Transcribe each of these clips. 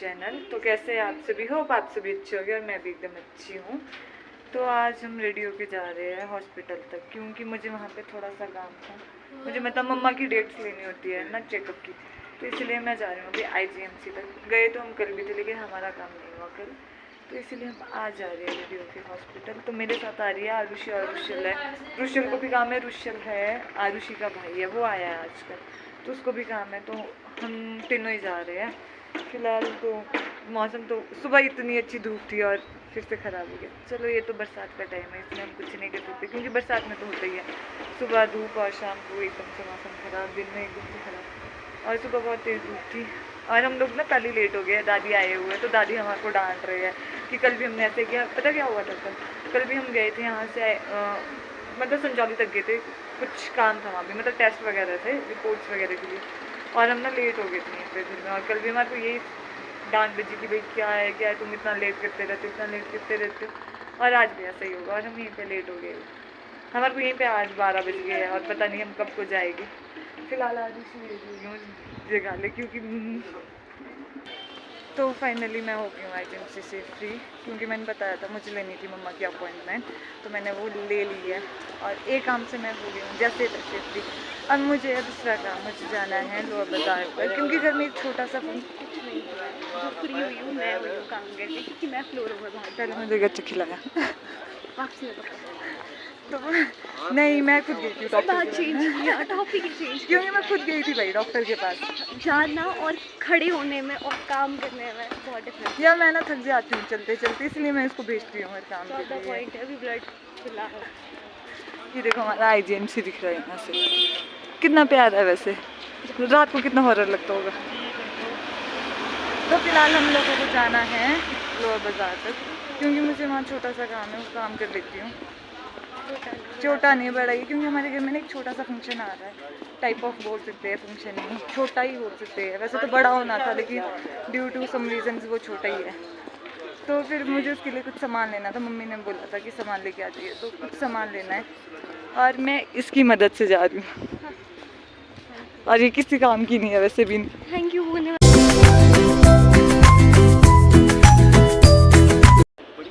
Channel. तो कैसे आप सभी हो? आप सभी अच्छे हो गए और मैं भी एकदम अच्छी हूँ। तो आज हम रेडी होके जा रहे हैं हॉस्पिटल तक, क्योंकि मुझे वहाँ पे थोड़ा सा काम था। मुझे मतलब मम्मा की डेट्स लेनी होती है ना चेकअप की, तो इसलिए मैं जा रही हूँ अभी IGMC तक। गए तो हम कल भी थे लेकिन हमारा काम नहीं हुआ कल, तो इसीलिए हम आज जा रहे हैं रेडी होके हॉस्पिटल। तो मेरे साथ आ रही है आरुषि और रुशल है। रुशल को भी काम है, रुशल है आरुषि का भाई है, वो आया है आजकल, तो उसको भी काम है। तो हम तीनों ही जा रहे हैं। फिलहाल तो मौसम तो सुबह इतनी अच्छी धूप थी और फिर से ख़राब हो गया। चलो ये तो बरसात का टाइम है, इसमें हम कुछ नहीं कर सकते, क्योंकि बरसात में तो होता ही है सुबह धूप और शाम को एकदम से मौसम ख़राब, दिन में एकदम से ख़राब। और सुबह बहुत तेज़ धूप थी और हम लोग ना कल ही लेट हो गए। दादी आए हुए हैं तो दादी हमारे को डांट रही है कि कल भी हमने ऐसे किया। पता क्या हुआ था? कल भी हम गए थे यहाँ से मतलब संजौली तक गए थे, कुछ काम था वहाँ भी, मतलब टेस्ट वगैरह थे, रिपोर्ट्स वगैरह के लिए, और हम ना लेट हो गए थे यहीं पे घर में। और कल भी हमारे को यही डांट बजी कि भाई क्या है तुम इतना लेट करते रहते हो। और आज भी ऐसा ही होगा और हम यहीं पे लेट हो गए। हमारे को यहीं पे आज 12 बज गए हैं और पता नहीं हम कब को जाएगी। फिलहाल आज इसी जगह ले, क्योंकि तो फाइनली मैं हो गई हूँ IGMC से फ्री, क्योंकि मैंने बताया था मुझे लेनी थी मम्मा की अपॉइंटमेंट, तो मैंने वो ले ली है और एक काम से मैं हो गई हूँ जैसे तैसे फ्री। अब मुझे दूसरा काम, मुझे जाना है लोअर बाजार पर, क्योंकि घर में एक छोटा सा फ्री हुई हूँ, मैं हुई हूँ काम करके, क्योंकि मैं फ्लोर में बाहर पहले मुझे गच्चा खिलाया वापसी तो नहीं, मैं खुद गई थी डॉक्टर के चेंज टॉपिक चेंज, क्योंकि मैं खुद गई थी भाई डॉक्टर के पास। जाना और खड़े होने में और काम करने में बहुत डिफरेंस या मैं ना थक जाती हूँ चलते चलते, इसलिए मैं इसको भेजती हूँ हर काम के लिए। पॉइंट है। अभी ब्लड खुला है, ये देखो हमारा IGMC दिख रहा है यहाँ से, कितना प्यारा है। वैसे रात को कितना हॉरर लगता होगा। तो फिलहाल हम लोगों को जाना है लोअर बाजार तक, क्योंकि मुझे वहाँ छोटा सा काम है, वो काम कर लेती हूँ। छोटा नहीं बड़ा ही, क्योंकि हमारे घर में ना एक छोटा सा फंक्शन आ रहा है, टाइप ऑफ बोल सकते हैं फंक्शन ही, छोटा ही बोल सकते हैं। वैसे तो बड़ा होना था लेकिन ड्यू टू सम रीजंस वो छोटा ही है। तो फिर मुझे उसके लिए कुछ सामान लेना था, मम्मी ने बोला था कि सामान लेके आ जाइए, तो कुछ सामान लेना है और मैं इसकी मदद से जा रही हूँ। और ये किसी काम की नहीं है वैसे भी। Thank you.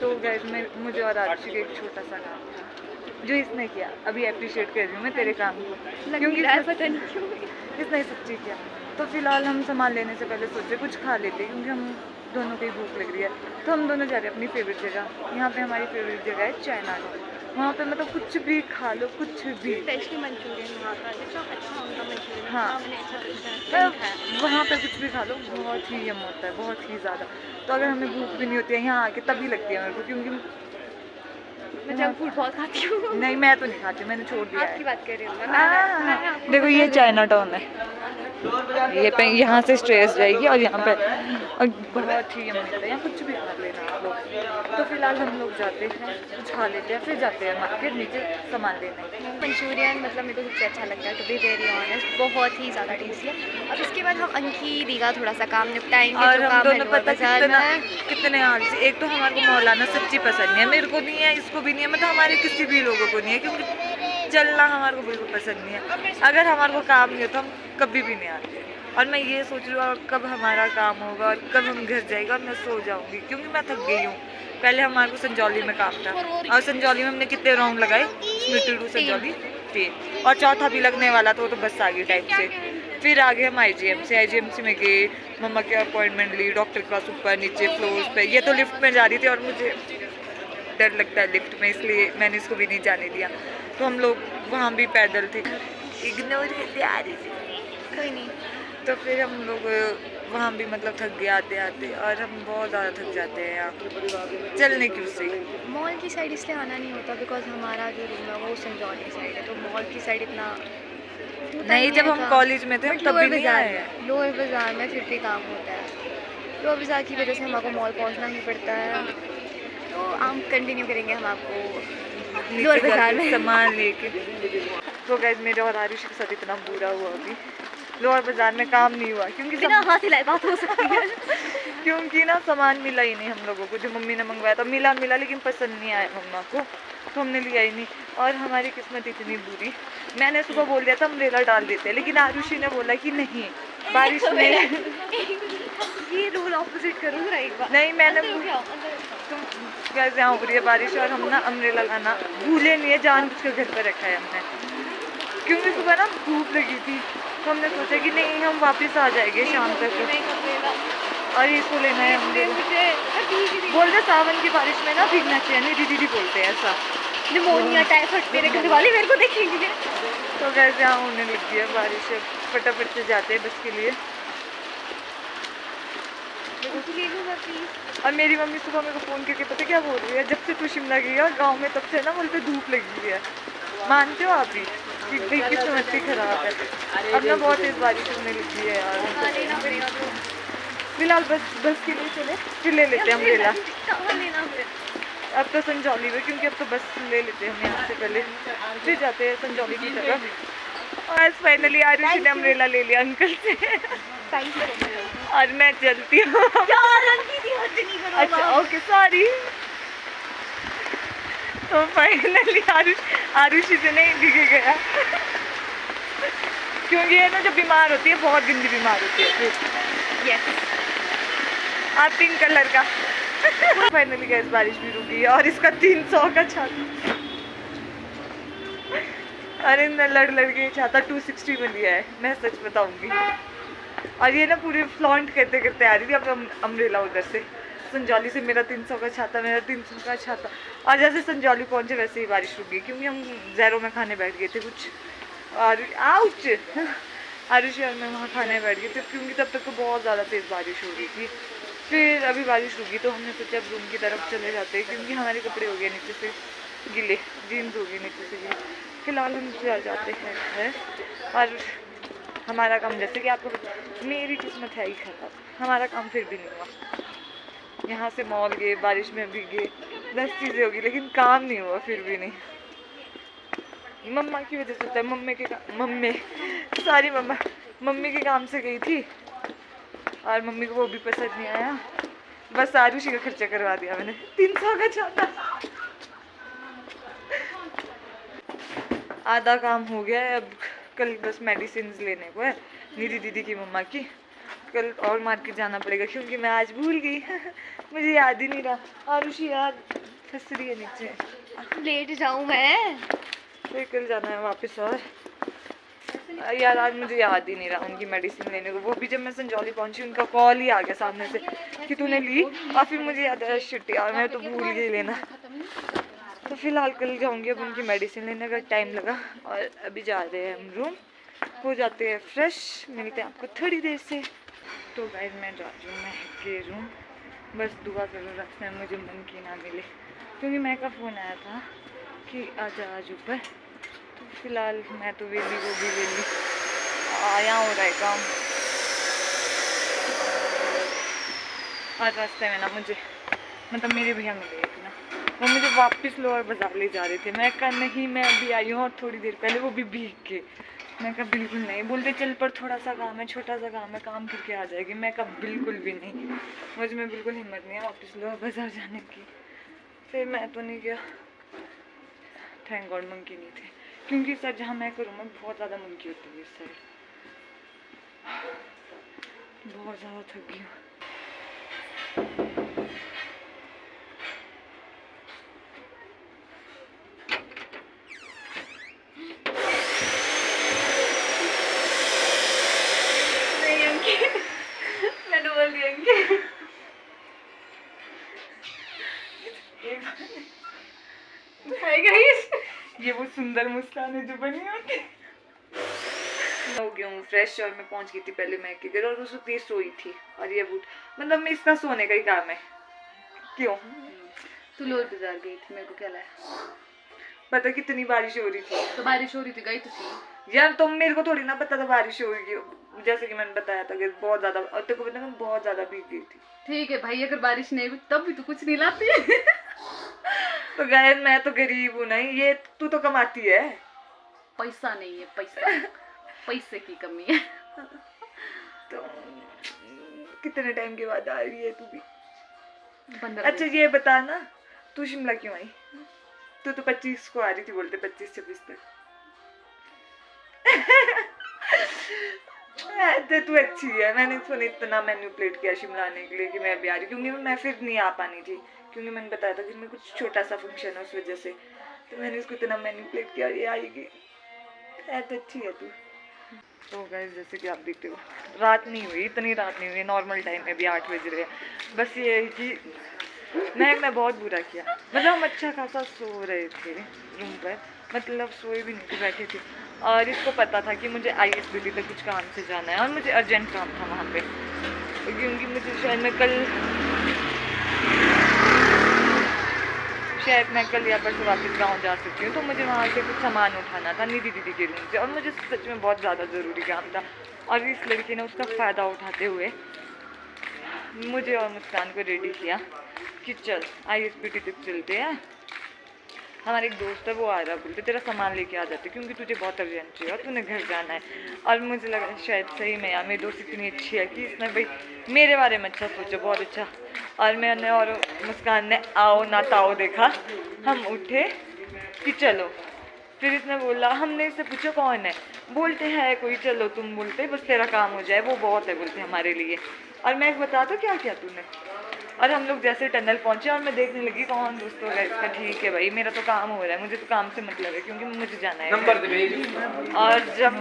तो गाइस मुझे और आरुषि का एक छोटा सा काम था जो इसने किया, अभी अप्रिशिएट कर रही हूँ मैं तेरे काम को, क्योंकि पता नहीं क्यों इसने सच्ची किया। तो फिलहाल हम सामान लेने से पहले सोचे कुछ खा लेते, क्योंकि हम दोनों को ही भूख लग रही है। तो हम दोनों जा रहे हैं अपनी फेवरेट जगह। यहाँ पे हमारी फेवरेट जगह है चाइना टॉन। वहाँ पे मतलब कुछ भी खा लो, कुछ भी। स्पेशली मंचूरियन वहाँ का अच्छा उनका मंचूरियन। हाँ, वहाँ पे कुछ भी खा लो, बहुत ही यम होता है, बहुत ही ज़्यादा। तो अगर हमें भूख भी नहीं होती है यहाँ आके तभी लगती है मेरे को, क्योंकि मैं जंक फूड बहुत खाती हूँ। नहीं, मैं तो नहीं खाती, मैंने छोड़ दिया है। आपकी बात कर रही हूँ। देखो ये चाइना टाउन है, ये पे यहाँ से स्ट्रेस जाएगी और यहाँ पे और बहुत ही यम्मी है, यहाँ कुछ भी खा लेना आप लोग। तो फिलहाल हम लोग जाते हैं, कुछ खा लेते हैं, फिर जाते हैं मार्केट नीचे सामान लेने। मंचूरियन मतलब मेरे को सबसे अच्छा लगता है, टू बी वेरी ऑनेस्ट, बहुत ही ज़्यादा टेस्टी है। अब इसके बाद हम अंकी दी का थोड़ा सा काम निपटाएंगे। और हम दोनों पता कितने आलसी। एक तो हमारे को मौलाना सच्ची पसंद नहीं है, मेरे को नहीं है, इसको भी नहीं है, मतलब हमारे किसी भी लोगों को नहीं है, क्योंकि चलना हमारे को बिल्कुल पसंद नहीं है। अगर हमारे को काम नहीं हो तो हम कभी भी नहीं आते। और मैं ये सोच रही हूँ कब हमारा काम होगा और कब हम घर जाएगा और मैं सो जाऊँगी, क्योंकि मैं थक गई हूँ। पहले हमारे को संजौली में काम था और संजौली में हमने कितने राउंड लगाए, स्मिटी टू संजौली 3, और चौथा भी लगने वाला था, वो तो बस आ गई टाइम से। फिर आगे हम IGMC में गए, मम्मा की अपॉइंटमेंट ली, डॉक्टर के पास ऊपर नीचे फ्लोर पे। ये तो लिफ्ट में जा रही थी और मुझे डर लगता है लिफ्ट में, इसलिए मैंने इसको भी नहीं जाने दिया। तो हम लोग वहाँ भी पैदल थे, इग्नोर करते आ रही थी, कोई नहीं। तो फिर हम लोग वहाँ भी मतलब थक गए आते आते, और हम बहुत ज़्यादा थक जाते हैं यहाँ चलने क्यों से। मॉल की साइड इसलिए आना नहीं होता बिकॉज हमारा जो रूम है वो संजौली साइड है, तो मॉल की साइड इतना नहीं, जब हम कॉलेज में थे हम तब भी नहीं आए हैं। लोअर बाज़ार में फिर भी काम होता है, लोअर बाज़ार की वजह से हमको मॉल पहुंचना ही पड़ता है। तो हम कंटिन्यू करेंगे हम आपको लोअर बाज़ार में सामान लेके। तो गाइस मेरे और आरुषि के साथ इतना बुरा हुआ अभी लोअर बाज़ार में काम नहीं हुआ, क्योंकि बिना हाथ हिलाए बात हो सकती है। क्योंकि ना सामान मिला ही नहीं हम लोगों को, जो मम्मी ने मंगवाया था मिला लेकिन पसंद नहीं आया मम्मा को, तो हमने लिया ही नहीं। और हमारी किस्मत इतनी बुरी, मैंने सुबह बोल दिया था अम्ब्रेला डाल देते हैं, लेकिन आरुषि ने बोला कि नहीं बारिश में ये रोल ऑपोजिट करूँ जरा एक बार। नहीं मैंने अंदर क्या अंदर तुम वैसे यहाँ हो रही है बारिश और हम ना अम्ब्रेला लाना भूले नहीं है, जानबूझ कर घर पर रखा है हमने, क्योंकि सुबह ना धूप लगी थी तो हमने सोचा कि नहीं हम वापस आ जाएंगे शाम तक, और इसको लेना है हमने। बोलते सावन की बारिश में ना भीगना चाहिए, नहीं दीदी बोलते हैं ऐसा। निमोनिया टाइफाइड मेरे घर वाले मेरे को देखेंगे। तो कैसे यहाँ होने लगी है बारिश, फटाफट से जाते हैं बस के लिए। ले लूँ मैं प्लीज। और मेरी मम्मी सुबह मेरे को फ़ोन करके पता क्या बोल रही है, जब से तू शिमला गई है और गाँव में तब से ना बोलते धूप लगी है। मानते हो आप भी कि भाई की समझती खराब है, अब ना बहुत तेज़ बारिश होने लगी है यार। हाँ लेना पड़ेगा तो। फिलहाल बस के लिए चले फिर ले लेते हैं अम्ब्रेला। कहाँ लेना फिर? अब तो संजौली में, क्योंकि अब तो बस ले लेते हैं हम यहाँ से पहले, फिर जाते हैं संजौली की तरफ। और फाइनली आरुषि ने अम्ब्रेला ले लिया अंकल से और मैं चलती हूँ। अच्छा ओके सॉरी। तो फाइनली आरुषि से नहीं दिखे गया क्योंकि ये ना जब बीमार होती है बहुत गंदी बीमार होती है फिर। यस आप पिंक कलर का। फाइनली गैस बारिश भी रुकी है और इसका 300 का छाता, अरे न लड़ के छाता 260 में लिया है, मैं सच बताऊंगी। और ये ना पूरे फ्लॉन्ट करते करते आ रही थी अब अम्ब्रेला उधर से संजौली से, मेरा 300 का छाता, मेरा 300 का छाता। और जैसे संजौली पहुंचे वैसे ही बारिश रुक गई, क्योंकि हम ज़ेरो में खाने बैठ गए थे कुछ, और आउच आरुषि और मैं वहाँ खाने बैठ गए थे, क्योंकि तब तक तो बहुत ज़्यादा तेज़ बारिश हो रही थी। फिर अभी बारिश रुकी तो हमने सोचा अब रूम की तरफ चले जाते हैं, क्योंकि हमारे कपड़े हो गए नीचे से गिले, जीन्स हो गई नीचे से गिले। फिलहाल हम जाते हैं और हमारा काम, जैसे कि आपको मेरी किस्मत है ही खराब, हमारा काम फिर भी नहीं हुआ। यहाँ से मॉल गए, बारिश में भीगे, 10 चीज़ें होगी लेकिन काम नहीं हुआ फिर भी नहीं। मम्मा की वजह से होता है, मम्मी के काम से गई थी और मम्मी को वो भी पसंद नहीं आया, बस आरुषि का खर्चा करवा दिया मैंने 300 का छाता। आधा काम हो गया है, अब कल बस मेडिसिन लेने को है निधि दीदी की मम्मा की, कल और मार्केट जाना पड़ेगा क्योंकि मैं आज भूल गई मुझे याद ही नहीं रहा। आरुषि यार फंस रही है नीचे, लेट जाऊँ मैं? फिर कल जाना है वापस। और यार आज मुझे याद ही नहीं रहा उनकी मेडिसिन लेने को, वो भी जब मैं संजौली पहुंची उनका कॉल ही आ गया सामने से कि तूने ली, और फिर मुझे याद आया शिट यार मैं तो भूल गई लेना। तो फिलहाल कल जाऊंगी अब उनकी मेडिसिन लेने का, टाइम लगा। और अभी जा रहे हैं हम रूम, हो जाते हैं फ्रेश, मिलते हैं आपको थोड़ी देर से। तो गाइस मैं जा रही हूँ मैं के रूम, बस दुआ करो रास्ते में मुझे मन की ना मिले, क्योंकि मैं का फ़ोन आया था कि आजा आज ऊपर। तो फिलहाल मैं तो वेली, वो भी वेली, आया हो रहा है काम। और रास्ते में ना मुझे मतलब मेरे भैया मिले थे ना, वो मुझे वापस लोअर बाजार ले जा रहे थे। मैं कहा नहीं मैं अभी आई हूँ और थोड़ी देर पहले, वो भी भीग के। मैं कहा बिल्कुल नहीं, बोलते चल पर थोड़ा सा काम है, छोटा सा काम है, काम करके आ जाएगी। मैं कहा बिल्कुल भी नहीं, मुझ में बिल्कुल हिम्मत नहीं है वापस लोअर बाजार जाने की। फिर मैं तो नहीं गया, थैंक गॉड मंकी नहीं थे, क्योंकि सर जहाँ मैं करूँ मैं बहुत ज़्यादा मंकी होती है इस साइड, बहुत ज़्यादा थक गई हूँ। मैं डोल दिएंगे ये वो सुंदर मुस्कान है जो बनी होती। हो गया हूँ फ्रेश और मैं पहुंच गई थी पहले मैं के घर, और उस वक्त ये सोई थी और ये बूट, मतलब मैं इसका सोने का ही काम है। क्यों तू लोअर बाजार गई थी, मेरे को क्या लाया? पता कितनी बारिश हो रही थी, तो बारिश हो रही थी, गई तो थी यार तुम मेरे को थोड़ी ना पता था बारिश होगी, जैसे कि मैंने बताया था कि बहुत ज्यादा, और तेरे को पता मैं बहुत ज्यादा भीग गई थी। ठीक है भाई, अगर बारिश नहीं हुई तब भी तो कुछ नहीं लाती तो गाय मैं तो गरीब हूँ नहीं, ये तू तो कमाती है। पैसा नहीं है, पैसा पैसे की कमी है। तो कितने टाइम के बाद आ रही है तू भी? 15 अच्छा ये बता ना, तू शिमला क्यों आई? तू तो 25 को आ रही थी, बोलते 25-26 तक मैं तू अच्छी है, मैंने इसको इतना मैनिपुलेट किया शिमला आने के लिए कि मैं अभी आ रही, क्योंकि मैं फिर नहीं आ पानी थी, क्योंकि मैंने बताया था कि मैं कुछ छोटा सा फंक्शन है उस वजह से, तो मैंने इसको इतना मैनिपुलेट किया ये आएगी। है तो अच्छी है तू। तो गाइस जैसे कि आप देखते हो रात नहीं हुई, इतनी रात नहीं हुई, नॉर्मल टाइम में भी 8 बज रहे हैं। बस ये है कि मैं बहुत बुरा किया, मतलब हम अच्छा खासा सो रहे थे रूम पर, मतलब सोए भी नहीं थे, बैठे थे, और इसको पता था कि मुझे ISBT तक कुछ काम से जाना है और मुझे अर्जेंट काम था वहाँ पे, क्योंकि मुझे शायद मैं कल या परसों वापस गाँव जा सकती हूँ, तो मुझे वहाँ से कुछ सामान उठाना था निधि दीदी के रूम से, और मुझे सच में बहुत ज़्यादा ज़रूरी काम था। और इस लड़की ने उसका फ़ायदा उठाते हुए मुझे और मुस्कान को रेडी किया कि चल ISBT तक चलते हैं। हमारे एक दोस्त है वो आ रहा, बोलते तेरा सामान लेके आ जाते क्योंकि तुझे बहुत अर्जेंट चाहिए और तूने घर जाना है। और मुझे लगा शायद सही में यार मेरी दोस्त इतनी अच्छी है कि इसने भाई मेरे बारे में अच्छा सोचा, बहुत अच्छा। और मैंने और मुस्कान ने आओ ना ताओ देखा, हम उठे कि चलो। फिर इसने बोला, हमने इससे पूछा कौन है, बोलते हैं कोई, चलो तुम बोलते बस तेरा काम हो जाए वो बहुत है बोलते हमारे लिए। और मैं बता तो क्या किया तूने। और हम लोग जैसे टनल पहुंचे और मैं देखने लगी कौन दोस्त होगा इसका, ठीक है भाई मेरा तो काम हो रहा है, मुझे तो काम से मतलब है क्योंकि मुझे जाना है। और जब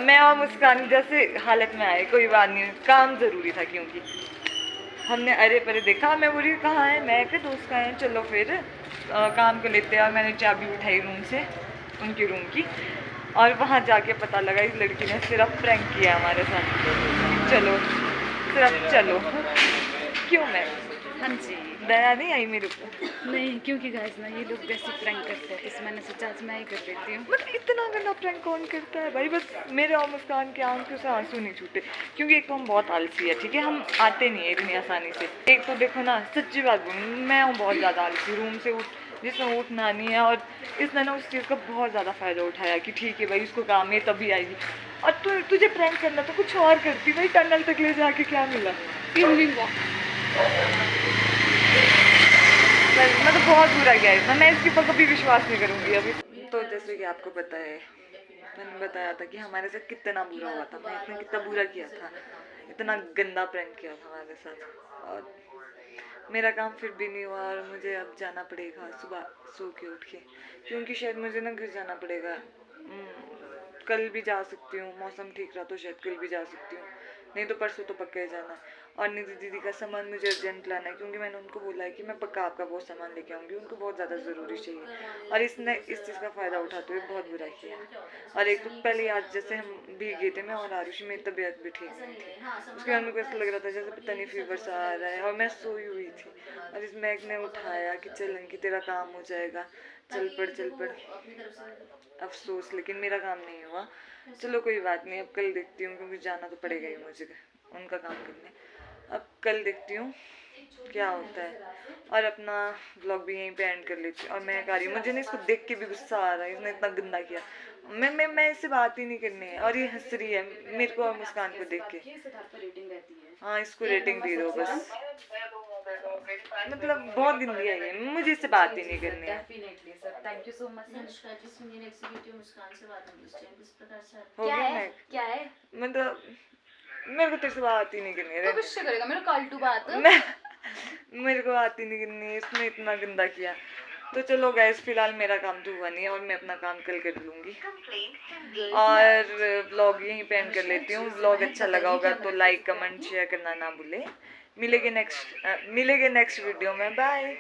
मैं और मुस्कान जैसे हालत में आए, कोई बात नहीं काम ज़रूरी था, क्योंकि हमने अरे परे देखा, मैं बोली कहाँ है, मैं के दोस्त कहाँ हैं, चलो फिर काम कर लेते हैं। और मैंने चाबी उठाई रूम से, उनके रूम की, और वहाँ जाके पता लगा इस लड़की ने सिर्फ प्रैंक किया हमारे साथ, चलो सिर्फ चलो। क्यों मैं हाँ जी। दया नहीं आई मेरे को, नहीं, क्योंकि गाइस ना ये लोग वैसे प्रैंक करते हैं, तो मैंने सोचा आज मैं ही कर देती हूँ। मतलब इतना गंदा प्रैंक कौन करता है भाई। बस मेरे और मुस्कान की आंखों से आंसू नहीं छूटे, क्योंकि एक तो हम बहुत आलसी है, ठीक है, हम आते नहीं है इतनी आसानी से। एक तो देखो ना, सच्ची बात बोलूँ, मैं हूँ बहुत ज़्यादा आलसी, रूम से जिसमें उठना नहीं है। और इसने ना उस चीज़ का बहुत ज़्यादा फ़ायदा उठाया कि ठीक है भाई उसको काम है तभी आएगी। और तुझे प्रैंक करना तो कुछ और करती भाई, टनल तक ले जाके क्या मिला। मतलब बहुत बुरा गया इतना, मैं इसके ऊपर कभी विश्वास नहीं करूँगी अभी। तो जैसे कि आपको पता है, मैंने बताया था कि हमारे साथ कितना बुरा हुआ था, मैं इसने कितना बुरा किया था, इतना गंदा प्रैंक किया था हमारे साथ। और मेरा काम फिर भी नहीं हुआ और मुझे अब जाना पड़ेगा सुबह सो के उठ के, क्योंकि शायद मुझे ना घर जाना पड़ेगा। कल भी जा सकती हूँ, मौसम ठीक रहा तो शायद कल भी जा सकती हूँ, नहीं तो परसों तो पक्का ही जाना है। और निधि दीदी का सामान मुझे अर्जेंट लाना है, क्योंकि मैंने उनको बोला है कि मैं पक्का आपका बहुत सामान लेके आऊँगी, उनको बहुत ज़्यादा ज़रूरी चाहिए। और इसने इस चीज़ का फ़ायदा उठाते हुए बहुत बुरा किया। और एक तो पहले आज जैसे हम भीग गए थे, मैं और आरुषि, मेरी तबीयत भी ठीक नहीं थी, उसके बाद मेरे को ऐसा लग रहा था जैसे पता नहीं फीवर सा आ रहा है, और मैं सोई हुई थी। और इस मैग ने उठाया कि चल अंकी तेरा काम हो जाएगा, चल पड़। अफसोस, लेकिन मेरा काम नहीं हुआ। चलो कोई बात नहीं, अब कल देखती हूँ, क्योंकि जाना तो पड़ेगा ही मुझे उनका काम करने। अब कल देखती हूँ क्या होता है, और अपना व्लॉग भी यहीं पे एंड कर लेती हूँ। और मैं कह रही हूँ, मुझे ना इसको देख के भी गुस्सा आ रहा है, इसने इतना गंदा किया। मैं इससे बात ही नहीं करनी है, और ये हंस रही है मेरे को और मुस्कान को देख के। हाँ इसको रेटिंग दे दो बस, मतलब बहुत गंदी है ये, मुझे इससे बात ही नहीं करनी है। Thank you so much. हो गया मैं क्या है मतलब मेरे को तेरे से बात ही नहीं करनी है, किससे करेगा मेरा काल्टू बात। मेरे को बात ही नहीं करनी है, इसने इतना गंदा किया। तो चलो गैस, फिलहाल मेरा काम तो हुआ नहीं है और मैं अपना काम कल कर लूँगी, और व्लॉग यहीं पे एंड कर लेती हूँ। व्लॉग अच्छा लगा होगा तो लाइक कमेंट शेयर करना ना भूले। मिलेंगे नेक्स्ट वीडियो में, बाय।